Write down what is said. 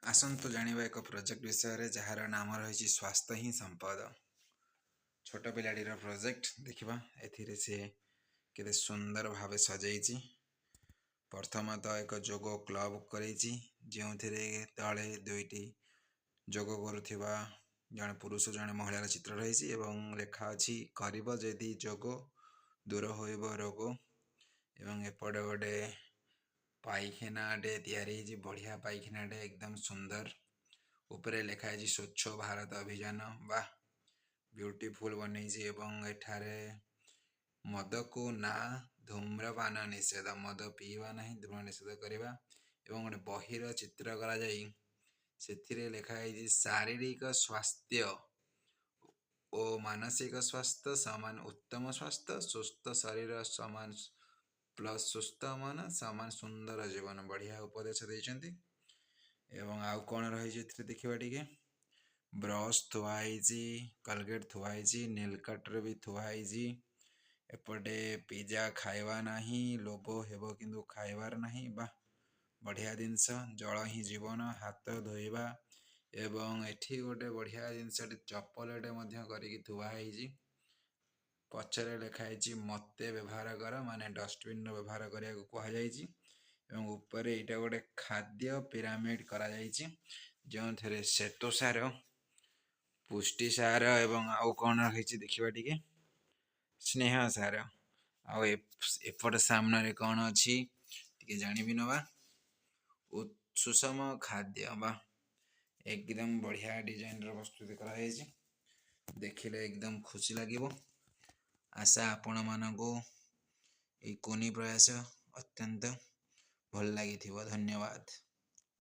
आसंतु जानिबा एक प्रोजेक्ट विषय रे जहार नाम रही स्वास्थ्य ही संपद। छोट पिलाटीर प्रोजेक्ट देखा एथिरे से केते सुंदर भावे सजाई। प्रथम तो एक जोग क्लब करेछि जो तले दुईटी जोग करुवा जड़े पुरुष जड़े महिलार चित्र रही लेखा अच्छी कर जदि जोग दूर हो रोग एवं एपटे गोटे पाइखानाटे या बढ़िया पाइखानाटे एकदम सुंदर उपरे लिखाई स्वच्छ भारत अभियान बा ब्यूटीफुल बन एठारे मद को ना धूम्रपान निषेध मद पीवा ना धूम्र निषेध करवा गोटे बहिर चित्र करा से लिखाई शारीरिक स्वास्थ्य और मानसिक स्वास्थ्य समान उत्तम स्वास्थ्य सुस्थ शरीर समान प्लस सुस्थ मन समान सुंदर जीवन बढ़िया उपदेश देते। एवं आउ कौन रही देखा टे ब्रश थुआई कलगेट थुआई नील कटर भी थुआई एपटे पिज्जा खाइबा नहीं लोभ हेब किंतु खाइबार नहीं बा बढ़िया जिनस जल ही जीवन हाथ धोइबा एवं एठी गोटे बढ़िया जिनस चपलटे करके थुआई पचरे लिखाई मते व्यवहार कर माने डस्टबिन व्यवहार करने को कहुई एवं ऊपर यहाँ गोटे खाद्य पिरामिड करा जो थे श्वेत सार पुष्टि सार एवं आउ कौन रही देखा टे स्नेह सार एपट सामने कौन अच्छी जानी नवा सुषम खाद्य बा एकदम बढ़िया डिजाइन प्रस्तुति कराई देखिले एकदम खुशी लगे। आशा आपण मानू ये कुनी प्रयास अत्यंत भल लगी। धन्यवाद।